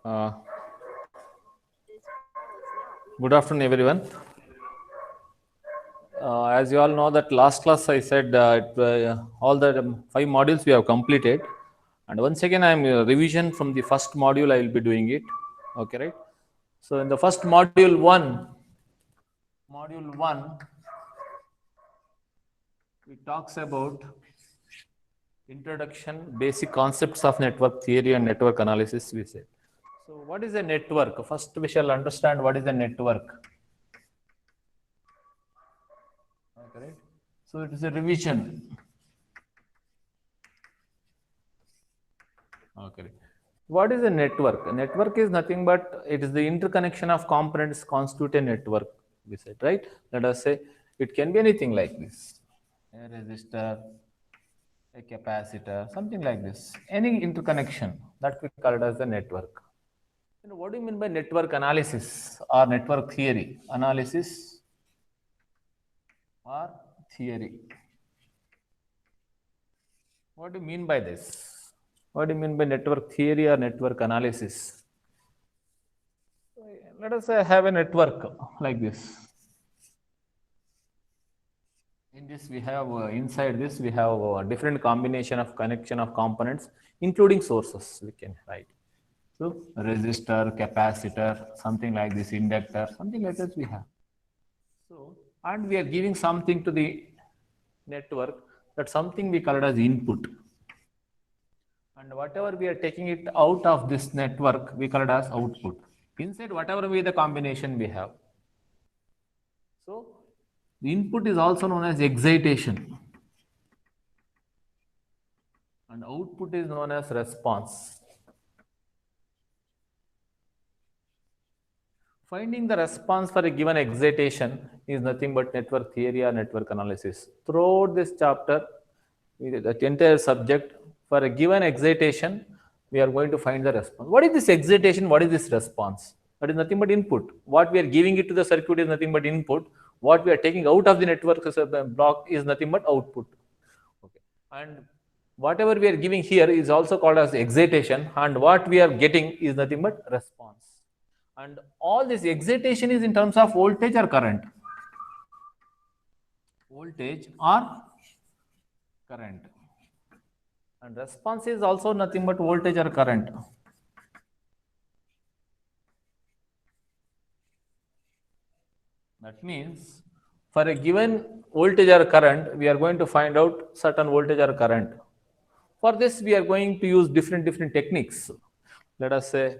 Uh, Good afternoon, everyone. As you all know, that last class I said all the 5 modules we have completed, and once again I am revision from the first module. I will be doing it. Okay, right? So in the first module one, we talks about introduction, basic concepts of network theory and network analysis. We said. So what is a network? First, we shall understand what is a network. Okay, right? So it is a revision. Okay. What is a network? A network is nothing but it is the interconnection of components constitute a network. We said, right? Let us say it can be anything like this: a resistor, a capacitor, something like this. Any interconnection that we call it as a network. What do you mean by network analysis or network theory? Analysis or theory. What do you mean by this? What do you mean by network theory or network analysis? Let us have a network like this. In this we have inside this we have different combination of connection of components including sources we can write. So resistor, capacitor, something like this, inductor, something like this we have. So and we are giving something to the network, that something we call it as input, and whatever we are taking it out of this network we call it as output. Inside whatever be the combination we have. So the input is also known as excitation and output is known as response. Finding the response for a given excitation is nothing but network theory or network analysis. Throughout this chapter, the entire subject, for a given excitation, we are going to find the response. What is this excitation? What is this response? That is nothing but input. What we are giving it to the circuit is nothing but input. What we are taking out of the network block is nothing but output. Okay. And whatever we are giving here is also called as excitation, and what we are getting is nothing but response. And all this excitation is in terms of voltage or current. Voltage or current. And response is also nothing but voltage or current. That means for a given voltage or current, we are going to find out certain voltage or current. For this, we are going to use different techniques. Let us say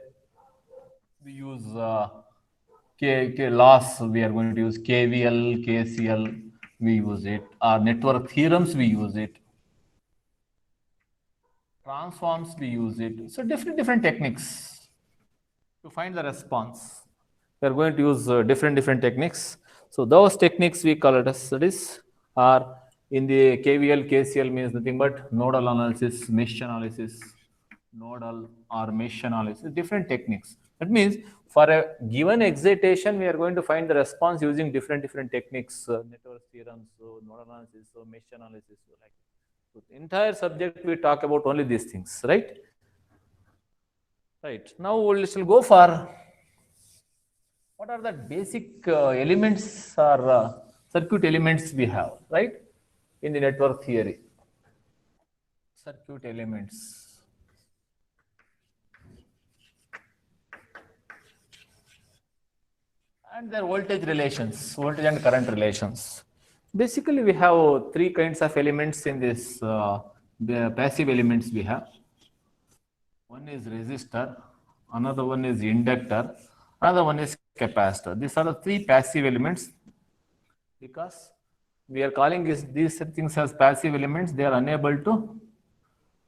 we use loss. We are going to use KVL, KCL. We use it. Our network theorems, we use it. Transforms, we use it. So different techniques to find the response. We are going to use different techniques. So those techniques we call it as studies are in the KVL, KCL means nothing but nodal analysis, mesh analysis, nodal or mesh analysis, different techniques. That means for a given excitation, we are going to find the response using different techniques, network theorems, so nodal analysis, so mesh analysis, so like. So the entire subject we talk about only these things, right? Right. Now we shall go for what are the basic elements or circuit elements we have, right? In the network theory. Circuit elements. And their voltage relations, voltage and current relations. Basically, we have three kinds of elements in this the passive elements we have. One is resistor, another one is inductor, another one is capacitor. These are the three passive elements. Because we are calling these things as passive elements, they are unable to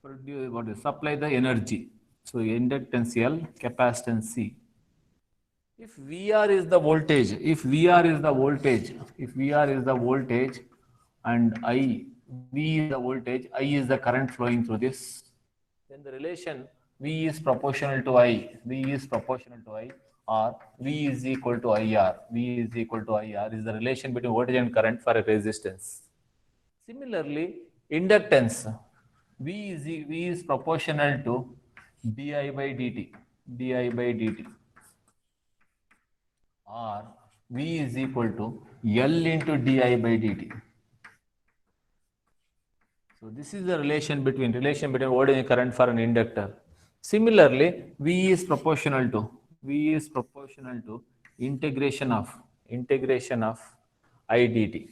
produce what is supply the energy. So inductance L, capacitance C. If VR is the voltage, if VR is the voltage and I, V is the voltage, I is the current flowing through this, then the relation V is proportional to I, V is proportional to I, or V is equal to IR, V is equal to IR is the relation between voltage and current for a resistance. Similarly, inductance, V is proportional to di by dt. di by dt, or V is equal to L into di by dt. So this is the relation between voltage and current for an inductor. Similarly, V is proportional to integration of I dt,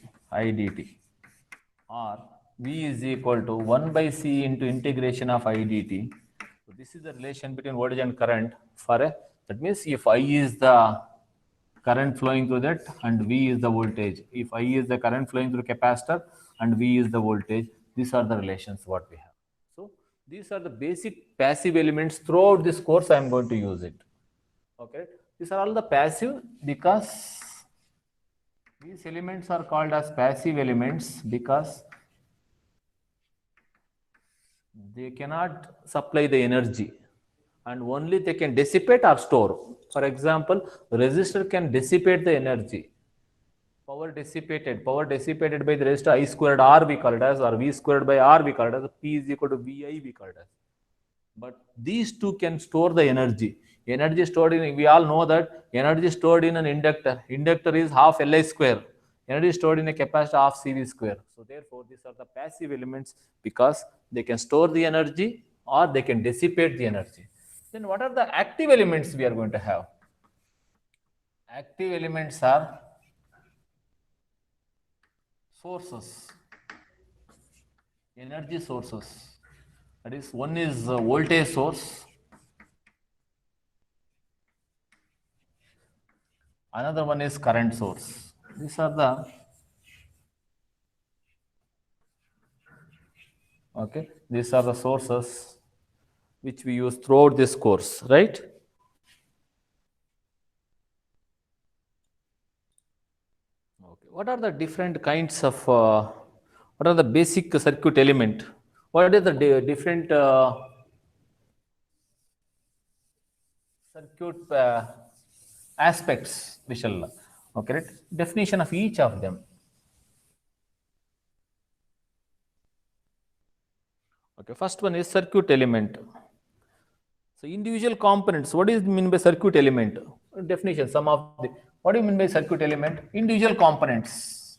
or V is equal to 1 by C into integration of I dt. So this is the relation between voltage and current for a, that means if I is the current flowing through that and V is the voltage. If I is the current flowing through capacitor and V is the voltage, these are the relations what we have. So these are the basic passive elements. Throughout this course I am going to use it. Okay, these are all the passive because these elements are called as passive elements because they cannot supply the energy and only they can dissipate or store. For example, resistor can dissipate the energy. Power dissipated by the resistor I squared R we call it as, or V squared by R we call it as, P is equal to VI we call it as. But these two can store the energy. Energy stored in, we all know that energy stored in an inductor. Inductor is half Li square. Energy stored in a capacitor half CV square. So therefore, these are the passive elements because they can store the energy or they can dissipate the energy. Then what are the active elements we are going to have? Active elements are sources, energy sources. That is, one is voltage source, another one is current source. These are the these are the sources which we use throughout this course, right? Okay. What are the different kinds of what are the basic circuit element? What are the different circuit aspects we shall okay, right? Definition of each of them. Okay, first one is circuit element. So individual components, what is mean by circuit element? Definition, some of the, what do you mean by circuit element? Individual components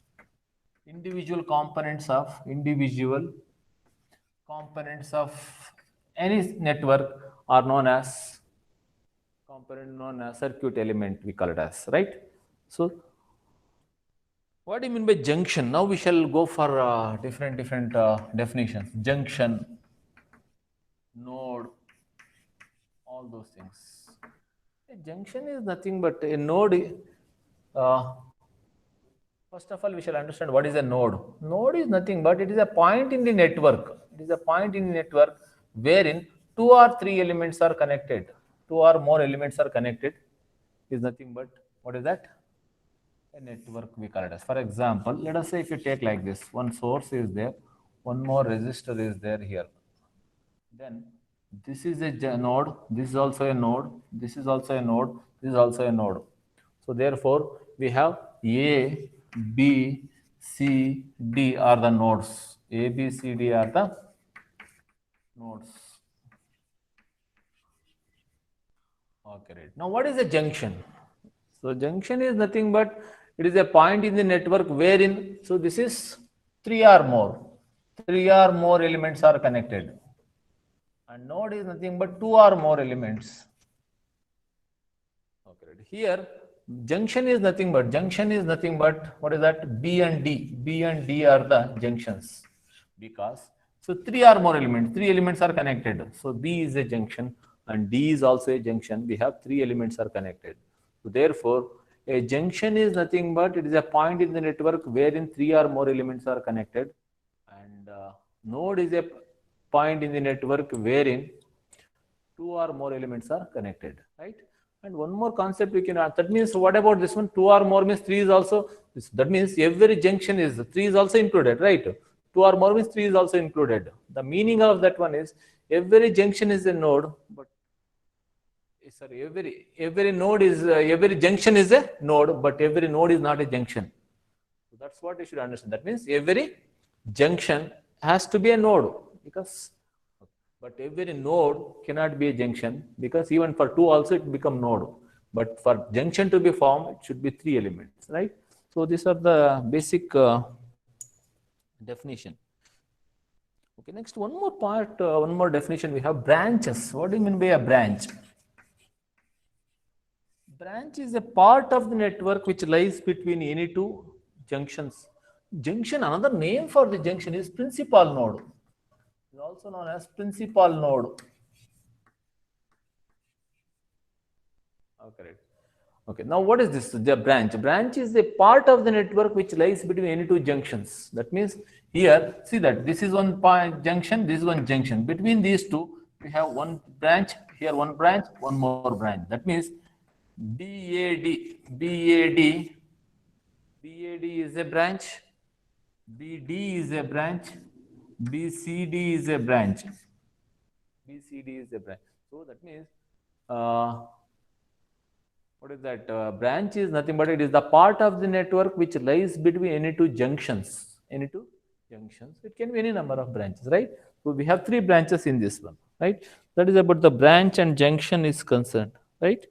of any network are known as circuit element, we call it as, right? So what do you mean by junction? Now we shall go for different definitions. Junction, node, all those things. A junction is nothing but a node. First of all, we shall understand what is a node. Node is nothing but it is a point in the network. It is a point in the network wherein two or three elements are connected. Two or more elements are connected. Is nothing but, what is that? A network we call it as. For example, let us say if you take like this, one source is there, one more resistor is there here. Then this is a node, this is also a node, this is also a node, this is also a node. So therefore, we have A, B, C, D are the nodes. A, B, C, D are the nodes. Okay, right. Now what is a junction? So junction is nothing but it is a point in the network wherein, so this is three or more elements are connected. And node is nothing but two or more elements. Okay, right. Here junction is nothing but what is that? B and D are the junctions because so three or more elements, three elements are connected. So B is a junction and D is also a junction. We have three elements are connected. So therefore, a junction is nothing but it is a point in the network wherein three or more elements are connected, and node is a point in the network wherein two or more elements are connected, right? And one more concept we can add. That means what about this one? Two or more means three is also. That means every junction is three is also included, right? Two or more means three is also included. The meaning of that one is every junction is a node, but sorry, every node is every junction is a node, but every node is not a junction. So that's what you should understand. That means every junction has to be a node because But every node cannot be a junction, because even for two also it become node. But for junction to be formed, it should be three elements, right? So these are the basic definition. Okay, next one more part, one more definition we have: branches. What do you mean by a branch? Branch is a part of the network which lies between any two junctions. Junction, another name for the junction is principal node. It is also known as principal node. Okay, okay, now what is this? The branch. Branch is a part of the network which lies between any two junctions. That means here, see that this is one junction, this is one junction. Between these two, we have one branch, here one branch, one more branch. That means BAD is a branch, BD is a branch, BCD is a branch. BCD is a branch. So that means what is that? Branch is nothing but it is the part of the network which lies between any two junctions. Any two junctions. It can be any number of branches, right? So we have three branches in this one, right? That is about the branch and junction is concerned, right?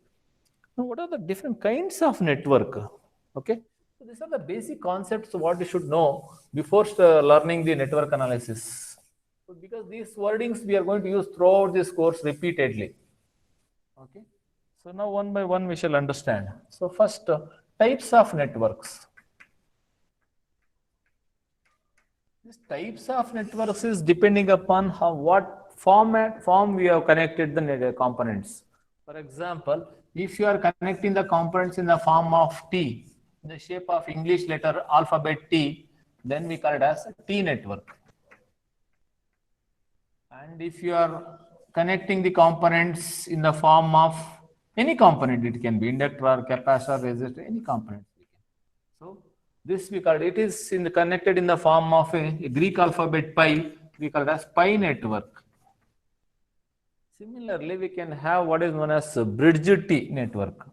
Now, what are the different kinds of network? Okay, so these are the basic concepts what you should know before learning the network analysis. So because these wordings we are going to use throughout this course repeatedly. Okay, so now one by one we shall understand. So first, types of networks. These types of networks is depending upon what form we have connected the components. For example, if you are connecting the components in the form of T, in the shape of English letter alphabet T, then we call it as a T network. And if you are connecting the components in the form of any component, it can be inductor, capacitor, resistor, any component. So this we call it is connected in the form of a Greek alphabet pi. We call it as pi network. Similarly, we can have what is known as a bridge T network.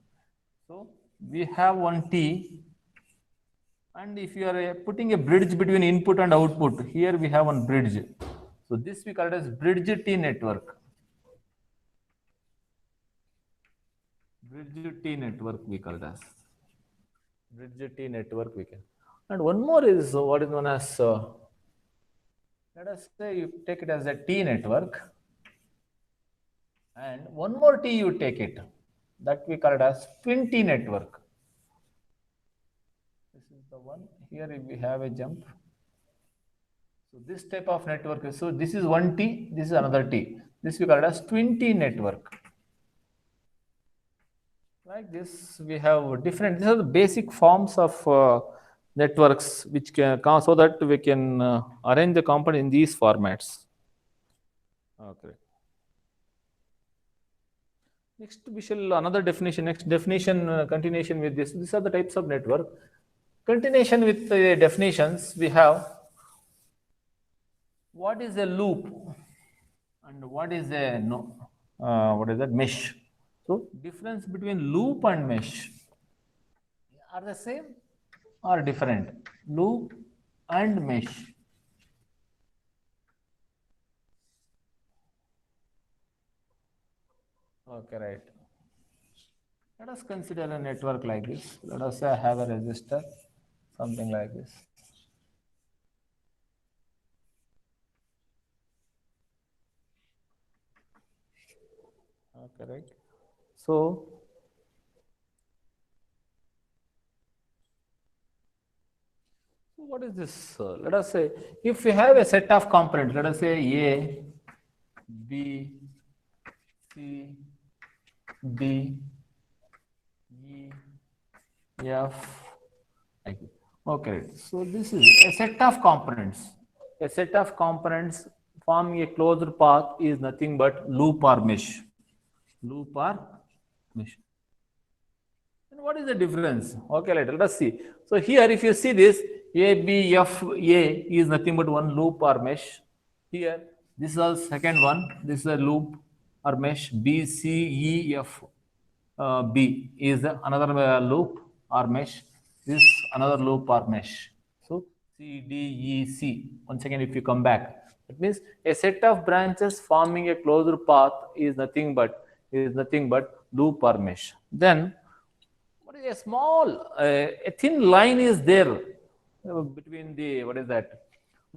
So we have one T, and if you are putting a bridge between input and output, here we have one bridge. So this we call it as bridge T network. Bridge T network we call it as. Bridge T network we can. And one more is what is known as, let us say you take it as a T network. And one more T you take it. That we call it as twin T network. This is the one. Here we have a jump. So this type of network is, so this is one T, this is another T. This we call it as twin T network. Like this, we have different, these are the basic forms of networks which can come, so that we can arrange the component in these formats. Okay. Next, we shall another definition. Next definition, continuation with this. These are the types of network. Continuation with the definitions, we have what is a loop and what is a mesh. So difference between loop and mesh are the same or different? Loop and mesh. Okay, right. Let us consider a network like this. Let us say I have a resistor, something like this. Okay, right. So what is this? Let us say if we have a set of components, let us say A, B, C, D, E, F. Okay, so this is a set of components. A set of components forming a closed path is nothing but loop or mesh. Loop or mesh. And what is the difference? Okay, let us see. So here, if you see this, A, B, F, A is nothing but one loop or mesh. Here, this is the second one. This is a loop or mesh. B, C, E, F, B is another loop or mesh. This is another loop or mesh. So C, D, E, C. Once again, if you come back, It means a set of branches forming a closed path is nothing but loop or mesh. Then what is a small, a thin line is there between the, what is that,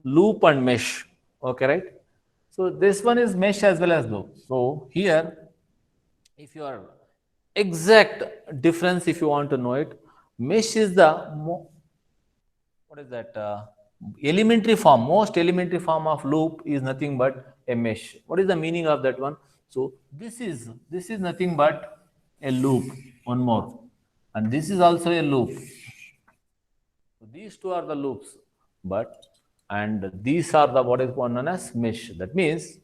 loop and mesh. Okay, right? So this one is mesh as well as loop. So here, if you are exact difference, if you want to know it, mesh is the what is that, elementary form, most elementary form of loop is nothing but a mesh. What is the meaning of that one? So this is nothing but a loop, one more, and this is also a loop. So these two are the loops, but and these are the what is known as mesh. That means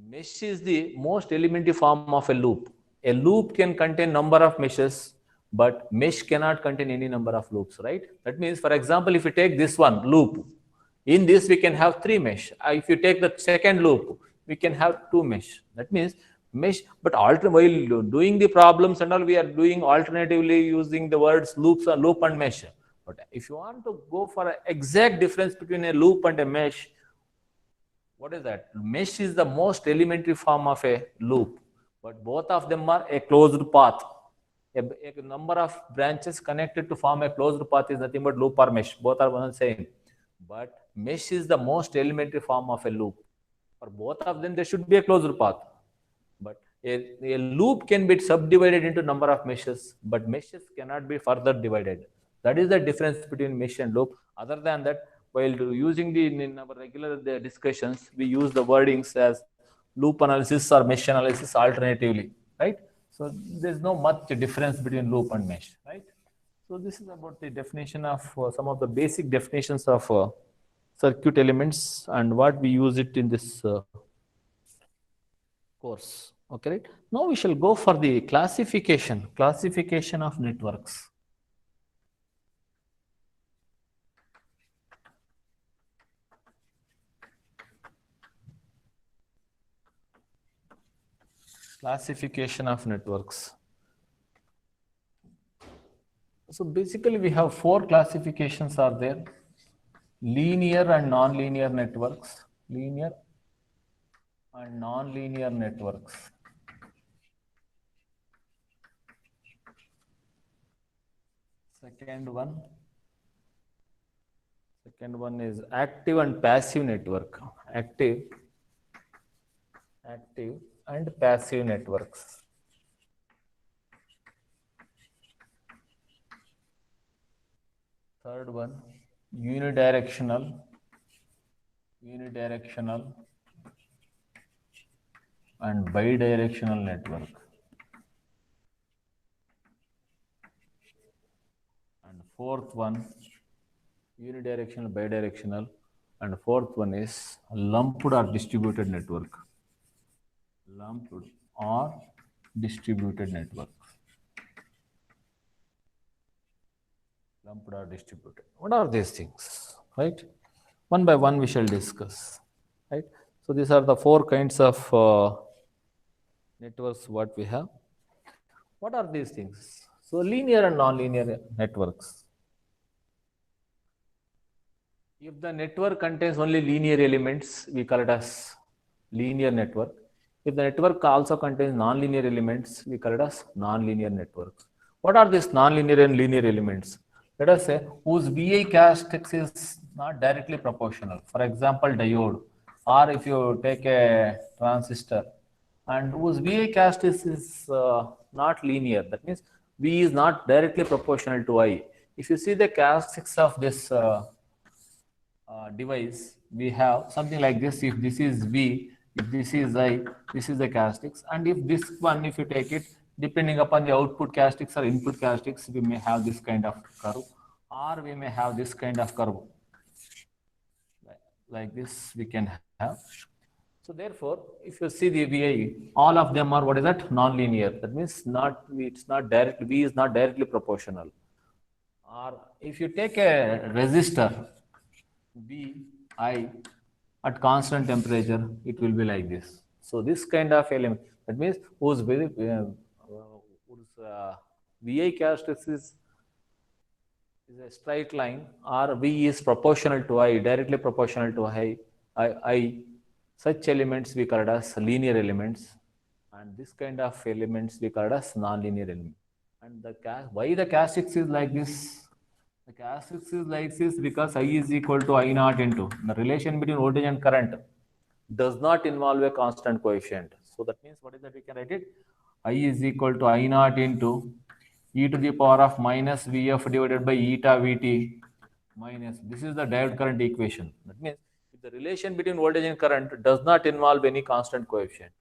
mesh is the most elementary form of a loop. A loop can contain number of meshes, but mesh cannot contain any number of loops, right? That means, for example, if you take this one loop, in this we can have three mesh. If you take the second loop, we can have two mesh. That means mesh, but while doing the problems and all, we are doing alternatively using the words loops or loop and mesh. But if you want to go for an exact difference between a loop and a mesh, what is that? Mesh is the most elementary form of a loop, but both of them are a closed path. A number of branches connected to form a closed path is nothing but loop or mesh. Both are one same. But mesh is the most elementary form of a loop. For both of them, there should be a closed path. But a loop can be subdivided into number of meshes, but meshes cannot be further divided. That is the difference between mesh and loop. Other than that, while using in our regular discussions, we use the wordings as loop analysis or mesh analysis alternatively, right? So there's no much difference between loop and mesh, right? So this is about the definition of some of the basic definitions of circuit elements and what we use it in this course. Okay, right? Now we shall go for the classification of networks. Classification of networks. So basically we have four classifications are there: linear and non-linear networks, linear and non-linear networks. Second one is active and passive network. Active and passive networks. Third one, unidirectional and bidirectional network. And fourth one, unidirectional, bidirectional, and fourth one is lumped or distributed network. Lumped or distributed network. Lumped or distributed. What are these things, right? One by one we shall discuss, right? So these are the four kinds of networks what we have. What are these things? So linear and non-linear networks. If the network contains only linear elements, we call it as linear network. If the network also contains non-linear elements, we call it as non-linear networks. What are these non-linear and linear elements? Let us say whose VI characteristics is not directly proportional. For example, diode, or if you take a transistor, and whose VI characteristics is not linear. That means V is not directly proportional to I. If you see the characteristics of this device, we have something like this. If this is V, if this is I, this is the characteristics. And if this one, if you take it, depending upon the output characteristics or input characteristics, we may have this kind of curve, or we may have this kind of curve. Like this, we can have. So therefore, if you see the VI, all of them are what is that? Non-linear. That means it's not direct. V is not directly proportional. Or if you take a resistor, Vi at constant temperature, it will be like this. So this kind of element, that means whose VI characteristics is a straight line, or V is proportional to I, directly proportional to I, I, such elements we call as linear elements, and this kind of elements we call as non-linear elements. And why the characteristics is like this? The characteristics is like this because I is equal to I naught into the relation between voltage and current does not involve a constant coefficient. So that means what is that we can write it? I is equal to I naught into e to the power of minus Vf divided by eta Vt minus, this is the diode current equation. That means if the relation between voltage and current does not involve any constant coefficient,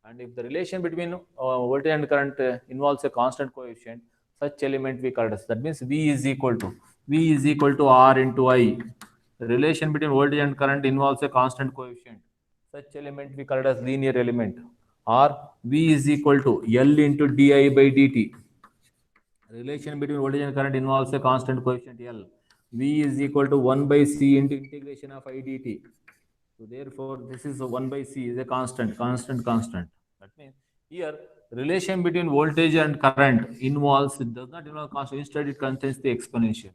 and if the relation between voltage and current involves a constant coefficient, such element we call as, that means V is equal to R into I. The relation between voltage and current involves a constant coefficient. Such element we call it as linear element. Or V is equal to L into di by dt. Relation between voltage and current involves a constant coefficient L. V is equal to 1 by C into integration of I dt. So therefore, this is 1 by C is a constant. That means here relation between voltage and current involves, it does not involve constant, instead it contains the exponential.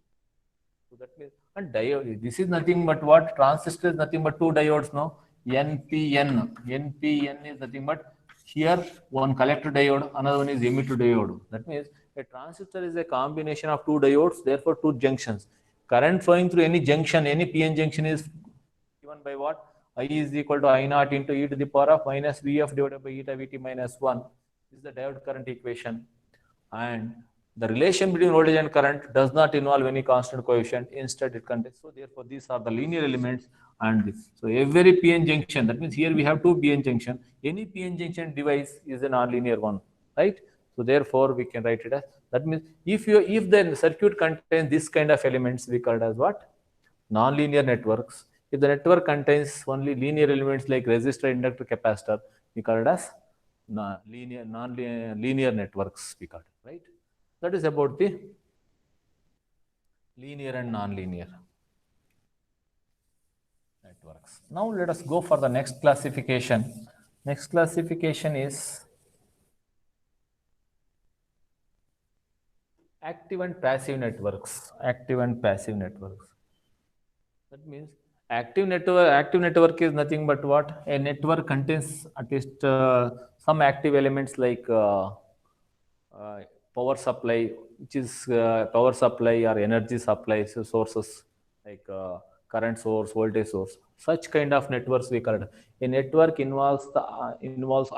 So that means, and diode, this is nothing but what? Transistor is nothing but two diodes, no? NPN. NPN is nothing but, here one collector diode, another one is emitter diode. That means a transistor is a combination of two diodes, therefore two junctions. Current flowing through any junction, any PN junction is given by what? I is equal to I naught into e to the power of minus Vf divided by eta Vt minus 1. This is the diode current equation. And the relation between voltage and current does not involve any constant coefficient. Instead, it contains. So therefore, these are the linear elements. And this. So every PN junction, that means here we have two PN junction. Any PN junction device is a nonlinear one, right? So therefore, we can write it as, that means if the circuit contains this kind of elements, we call it as what? Nonlinear networks. If the network contains only linear elements like resistor, inductor, capacitor, we call it as linear networks, we call it, right? That is about the linear and nonlinear networks. Now let us go for the next classification. Next classification is active and passive networks. Active and passive networks. That means active network is nothing but what? A network contains at least some active elements like power supply, which is power supply or energy supply sources like current source, voltage source. Such kind of networks we call it. A network involves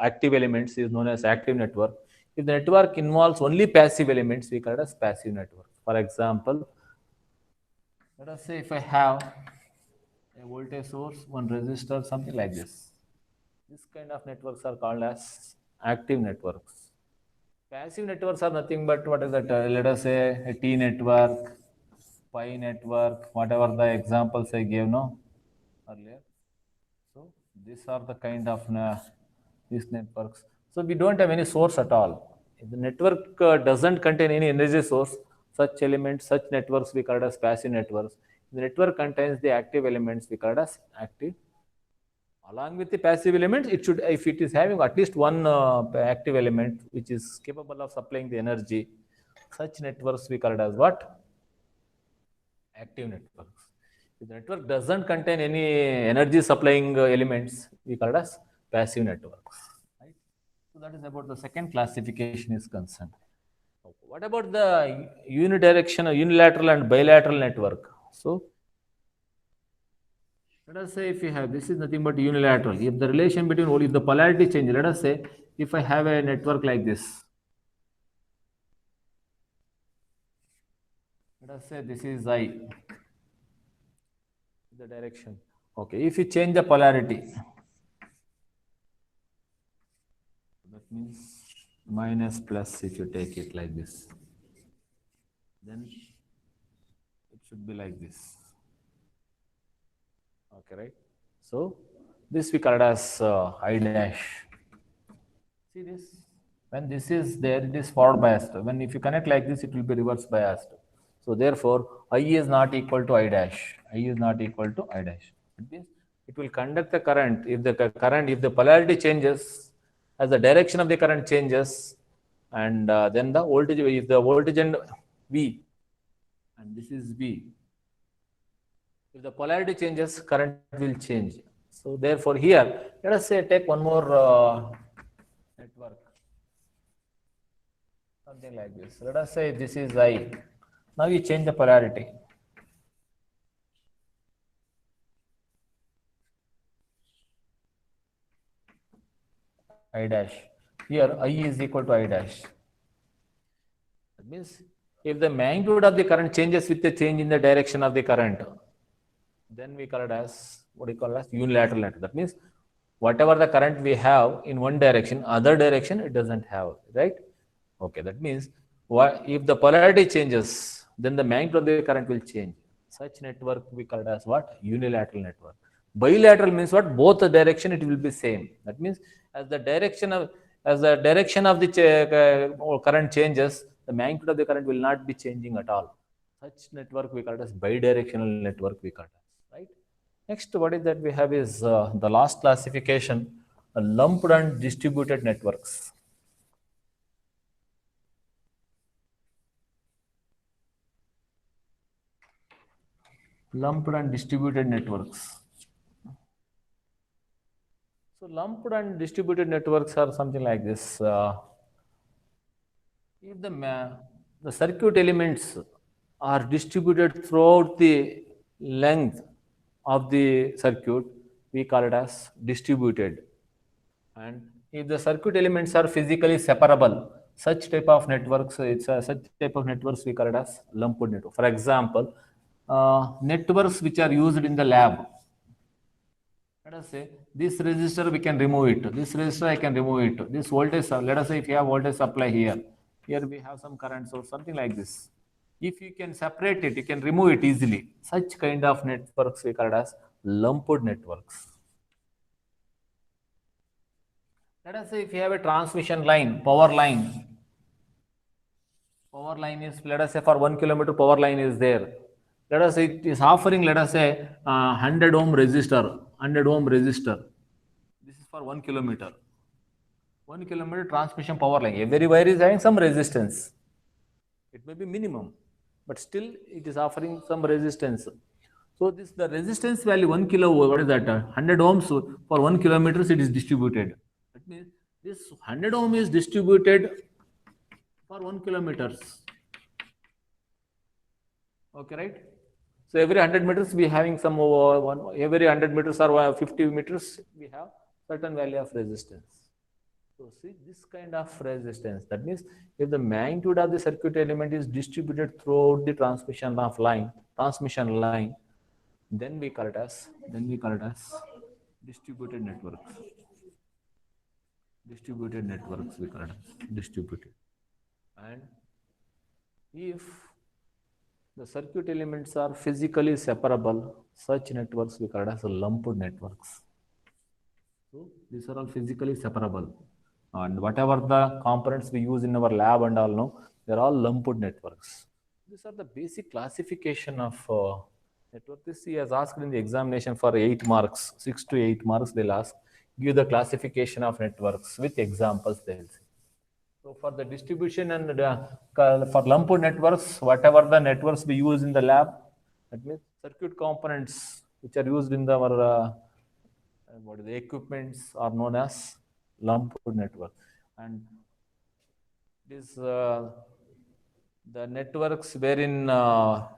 active elements is known as active network. If the network involves only passive elements, we call it as passive network. For example, let us say if I have a voltage source, one resistor, something like this. This kind of networks are called as active networks. Passive networks are nothing but what is that? Let us say a T network, pi network, whatever the examples I gave no earlier. So these are the kind of these networks. So we don't have any source at all. If the network doesn't contain any energy source, such elements, such networks we call it as passive networks. The network contains the active elements we call it as active. Along with the passive elements, it should, if it is having at least one active element which is capable of supplying the energy, such networks we call it as what? Active networks. If the network doesn't contain any energy supplying elements, we call it as passive networks. Right? So that is about the second classification is concerned. Okay. What about the unilateral and bilateral network? So let us say if you have, this is nothing but unilateral. If the relation between, if the polarity changes, let us say if I have a network like this. Let us say this is I, the direction. Okay, if you change the polarity, that means minus plus if you take it like this, then it should be like this. Okay, right? So this we call it as I dash. See this? When this is there, it is forward biased. When if you connect like this, it will be reverse biased. So therefore, I is not equal to I dash. I is not equal to I dash. It means it will conduct the current. If the polarity changes, as the direction of the current changes, and then the voltage, if the voltage and V, and this is V. If the polarity changes, current will change. So therefore here, let us say take one more network, something like this. Let us say this is I. Now you change the polarity. I dash. Here I is equal to I dash. That means if the magnitude of the current changes with the change in the direction of the current, then we call it as what do you call as unilateral network. That means whatever the current we have in one direction, other direction it doesn't have, right? Okay, that means what if the polarity changes, then the magnitude of the current will change. Such network we call it as what? Unilateral network. Bilateral means what? Both the direction it will be same. That means as the direction of the current changes, the magnitude of the current will not be changing at all. Such network we call it as bidirectional network we call it as, right? Next, what is that we have is the last classification, lumped and distributed networks. Lumped and distributed networks. So lumped and distributed networks are something like this. If the circuit elements are distributed throughout the length of the circuit, we call it as distributed. And if the circuit elements are physically separable, such type of networks, such type of networks we call it as lumped network. For example, networks which are used in the lab. Let us say this resistor we can remove it. This resistor I can remove it. This voltage, let us say if you have voltage supply here, here we have some current source, something like this. If you can separate it, you can remove it easily. Such kind of networks we call it as lumped networks. Let us say if you have a transmission line, power line is, let us say for 1 kilometer power line is there. Let us say it is offering, let us say 100 ohm resistor, 100 ohm resistor. This is for 1 kilometer. 1 kilometer transmission power line. Every wire is having some resistance. It may be minimum, but still it is offering some resistance. So this the resistance value 1 kilo. What is that? 100 ohms for 1 kilometers it is distributed. That means this 100 ohm is distributed for 1 kilometers. Okay, right? So every 100 meters we having some every 100 meters or 50 meters we have certain value of resistance. So see this kind of resistance. That means if the magnitude of the circuit element is distributed throughout the transmission line, then we call it as distributed networks. Distributed networks we call it as distributed. And if the circuit elements are physically separable, such networks we call it as lumped networks. So these are all physically separable. And whatever the components we use in our lab and all, no, they're all lumped networks. These are the basic classification of network. This he has asked in the examination for 8 marks, 6 to 8 marks. They'll ask, give the classification of networks with examples. They'll say. So for the distribution and for lumped networks, whatever the networks we use in the lab, that means circuit components which are used in our what is the equipments are known as lumped network. And this the networks wherein the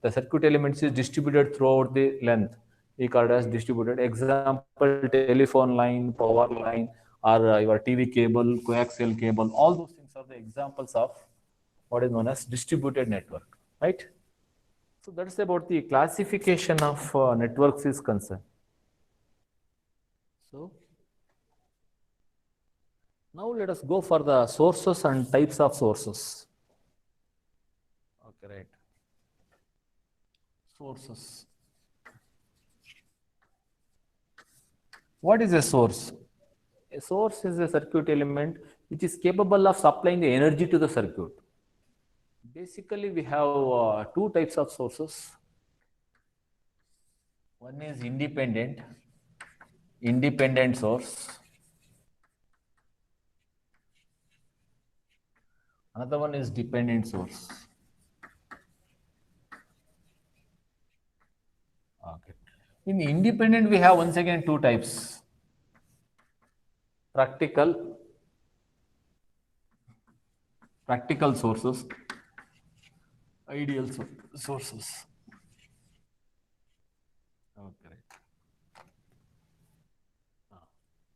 circuit elements is distributed throughout the length, we call it as distributed. Example, telephone line, power line, or your TV cable, coaxial cable, all those things are the examples of what is known as distributed network, right? So that's about the classification of networks is concerned. So now let us go for the sources and types of sources. Okay, right. Sources. What is a source? A source is a circuit element which is capable of supplying the energy to the circuit. Basically, we have two types of sources. One is independent source. Another one is dependent source. Okay. In independent, we have once again two types: practical sources, ideal sources. Okay.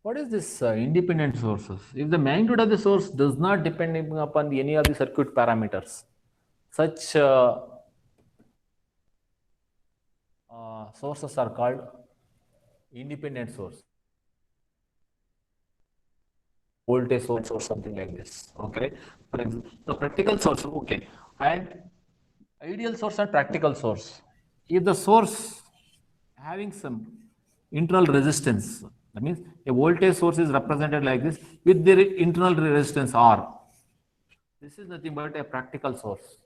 What is this independent sources? If the magnitude of the source does not depend upon any of the circuit parameters, such sources are called independent source. Voltage source or something like this. Okay. For example, the practical source. Okay. And ideal source and practical source. If the source having some internal resistance, that means a voltage source is represented like this with their internal resistance R. This is nothing but a practical source.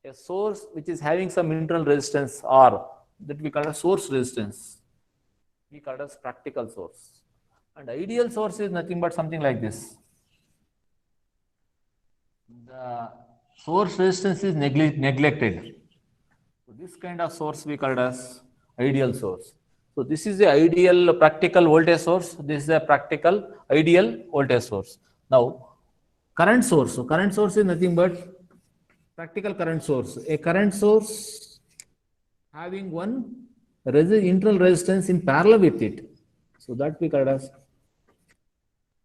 A source which is having some internal resistance R, that we call as source resistance, we call it as practical source. And ideal source is nothing but something like this. The source resistance is neglected. So this kind of source we call it as ideal source. So this is the ideal practical voltage source. This is a practical ideal voltage source. Now, current source. So current source is nothing but practical current source. A current source having one internal resistance in parallel with it. So that we call it as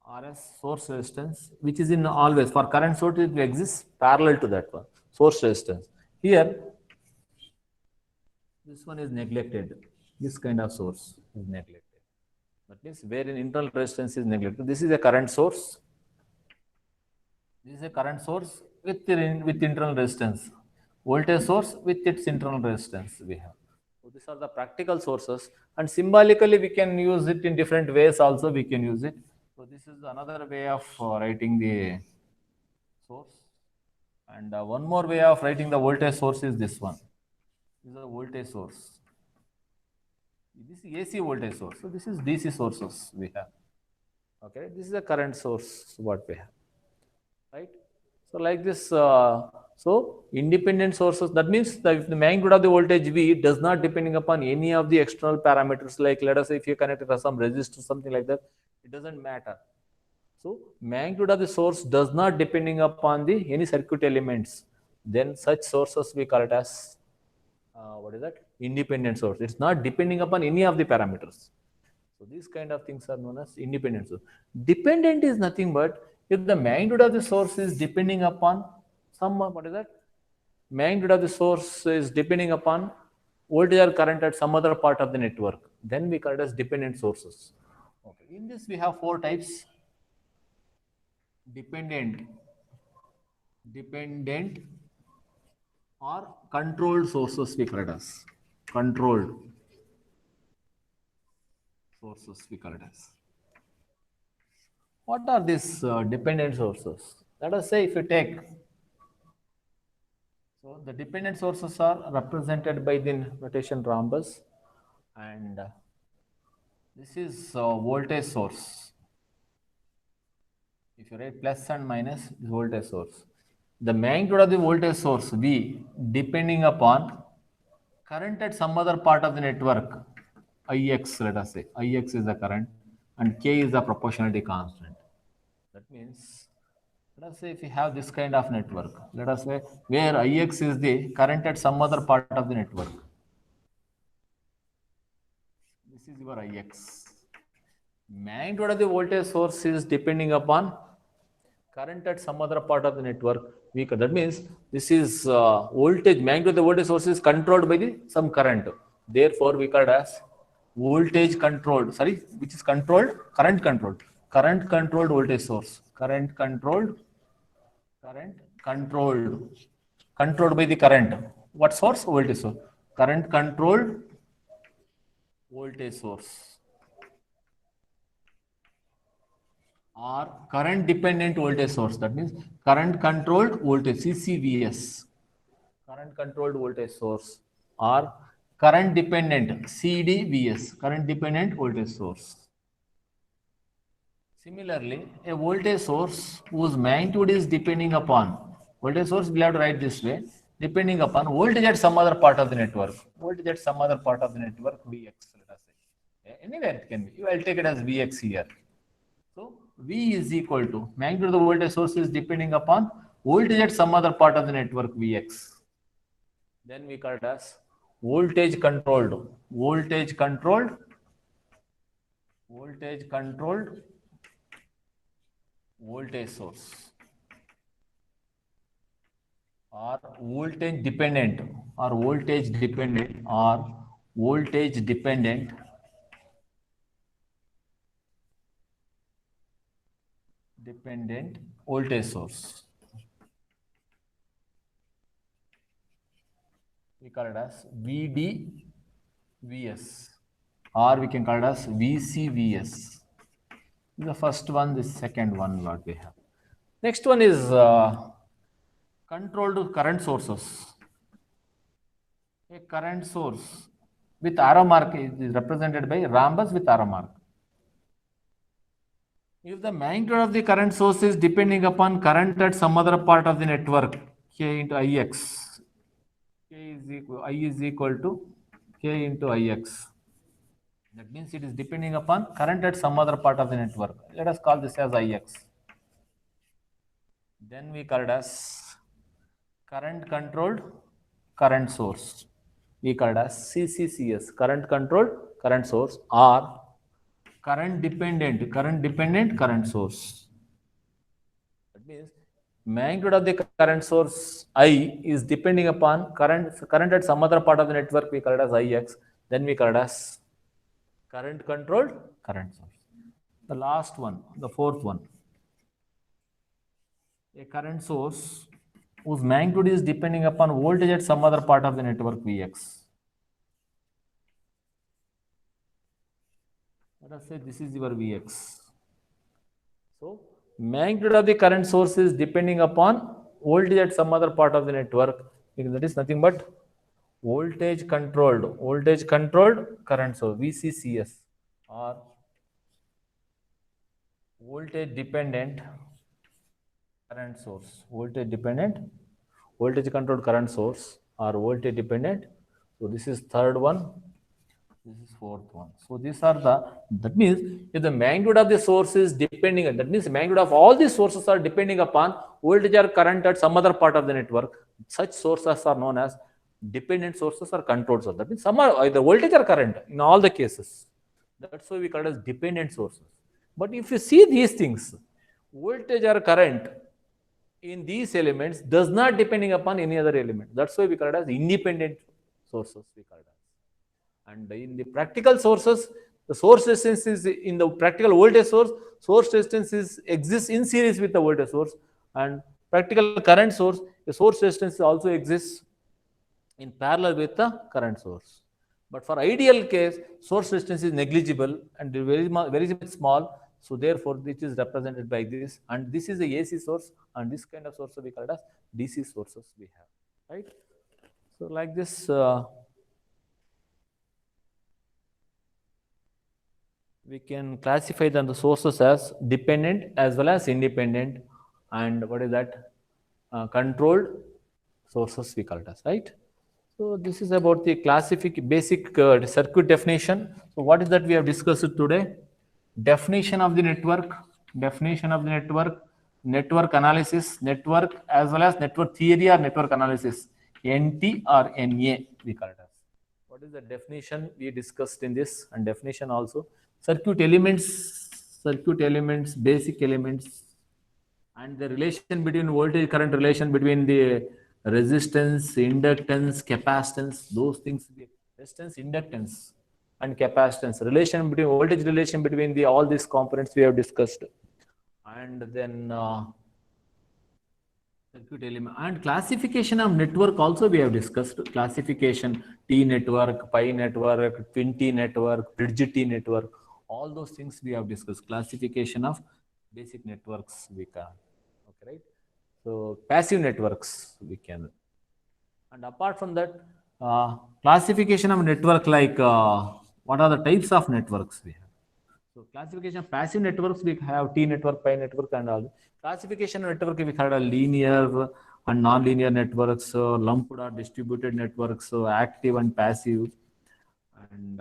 RS source resistance, which is in always for current source it exists parallel to that one source resistance. Here, this one is neglected. This kind of source is neglected. That means where an internal resistance is neglected. This is a current source. This is a current source with internal resistance. Voltage source with its internal resistance we have. So these are the practical sources, and symbolically we can use it in different ways also we can use it. So this is another way of writing the source. And one more way of writing the voltage source is this one. This is a voltage source. This is AC voltage source. So this is DC sources we have. Okay, this is a current source what we have. Right? So like this, so independent sources, that means that if the magnitude of the voltage V does not depending upon any of the external parameters, like let us say if you connect some resistor, something like that, it doesn't matter. So magnitude of the source does not depending upon the any circuit elements, then such sources we call it as what is that? Independent source. It's not depending upon any of the parameters. So these kind of things are known as independent source. Dependent is nothing but if the magnitude of the source is depending upon some, what is that? Magnitude of the source is depending upon voltage or current at some other part of the network. Then we call it as dependent sources. Okay. In this we have four types. Dependent or controlled sources we call it as. Controlled sources we call it as. What are these dependent sources? Let us say if you take, so the dependent sources are represented by the notation rhombus, and this is voltage source. If you write plus and minus, is voltage source. The magnitude of the voltage source V depending upon current at some other part of the network, Ix, let us say. Ix is the current and K is the proportionality constant. That means, let us say if you have this kind of network, let us say where Ix is the current at some other part of the network. This is your Ix. Magnitude of the voltage source is depending upon current at some other part of the network. That means this is voltage, magnitude of the voltage source is controlled by some current. Therefore, we call it as voltage controlled, which is controlled, current controlled voltage source. Current controlled by the current. What source? Voltage source. Current controlled voltage source. Or current dependent voltage source. That means current controlled voltage, CCVS. Current controlled voltage source. Or current dependent, CDVS. Current dependent voltage source. Similarly, a voltage source whose magnitude is depending upon, voltage source we have to write this way. depending upon voltage at some other part of the network. Voltage at some other part of the network, Vx, let us say. Anywhere it can be. I'll take it as Vx here. So V is equal to magnitude of the voltage source is depending upon voltage at some other part of the network, Vx. Then we call it as voltage controlled voltage source, or voltage dependent voltage dependent voltage source. We call it as VDVS, or we can call it as VCVS. The first one, the second one, what we have. Next one is controlled current sources. A current source with arrow mark is represented by rhombus with arrow mark. If the magnitude of the current source is depending upon current at some other part of the network, K into Ix, I is equal to K into Ix. That means it is depending upon current at some other part of the network. Let us call this as Ix. Then we call it as current controlled current source. We call it as CCCS, current controlled current source, or current dependent current source. That means magnitude of the current source I is depending upon current at some other part of the network. We call it as Ix. Then we call it as current controlled current source. The last one, the fourth one, a current source whose magnitude is depending upon voltage at some other part of the network, Vx. Let us say this is your Vx. So magnitude of the current source is depending upon voltage at some other part of the network. That is nothing but voltage controlled current source, VCCS, or voltage dependent current source, voltage controlled current source, or voltage dependent. So this is third one, this is fourth one. So these are that means if the magnitude of the source is depending, that means the magnitude of all these sources are depending upon voltage or current at some other part of the network. Such sources are known as dependent sources or controlled sources. That means some are either voltage or current in all the cases. That's why we call it as dependent sources. But if you see these things, voltage or current in these elements does not depending upon any other element. That's why we call it as independent sources. We call it as. And in the practical sources, the source resistance is in the practical voltage source resistance exists in series with the voltage source, and practical current source, the source resistance also exists in parallel with the current source. But for ideal case, source resistance is negligible and very small. So therefore, this is represented by this, and this is the AC source, and this kind of source we call it as DC sources we have, right? So like this, we can classify the sources as dependent as well as independent, and what is that? Controlled sources we call it as, right? So this is about the basic circuit definition. So what is that we have discussed today? Definition of the network, network analysis, network as well as network theory or network analysis, NT or NA we call it as. What is the definition we discussed in this, and definition also circuit elements, basic elements, and the relation between voltage current relation between the resistance, inductance, capacitance, those things, resistance, inductance, and capacitance, relation between voltage relation between the all these components we have discussed. And then circuit element and classification of network also we have discussed. Classification, T network, pi network, twin T network, bridge T network, all those things we have discussed. Classification of basic networks we can, okay, right? So passive networks we can. And apart from that, classification of network, like what are the types of networks we have. So classification of passive networks, we have T network, pi network, and all. Classification of network, we have a linear, and nonlinear networks, lumped or distributed networks, active and passive, and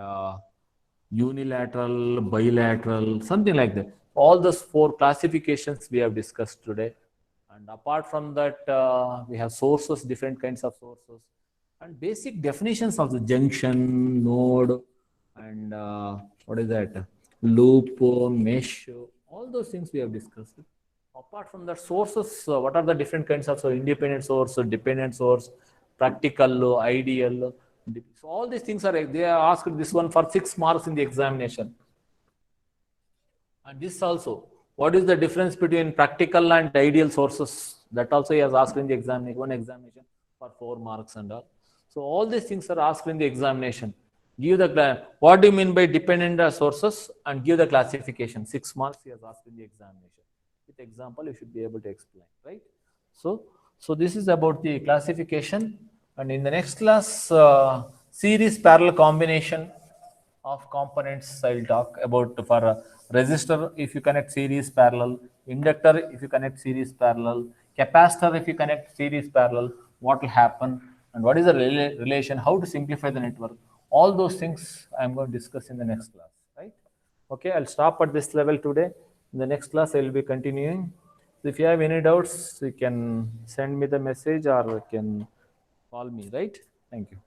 unilateral, bilateral, something like that. All those four classifications we have discussed today. And apart from that, we have sources, different kinds of sources, and basic definitions of the junction, node, and what is that? Loop, mesh, all those things we have discussed. Apart from that, sources, what are the different kinds of, so independent source, dependent source, practical, ideal. So all these things are, they are asked this one for 6 marks in the examination. And this also, what is the difference between practical and ideal sources? That also he has asked in the examination, one examination for 4 marks and all. So all these things are asked in the examination. Give the, what do you mean by dependent sources, and give the classification. 6 marks he has asked in the examination. With example, you should be able to explain, right? So this is about the classification. And in the next class, series parallel combination of components I'll talk about. For a resistor, if you connect series parallel, inductor if you connect series parallel, capacitor if you connect series parallel, what will happen, and what is the relation, how to simplify the network. All those things I'm going to discuss in the next class, right? Okay, I'll stop at this level today. In the next class, I will be continuing. So if you have any doubts, you can send me the message or you can call me, right? Thank you.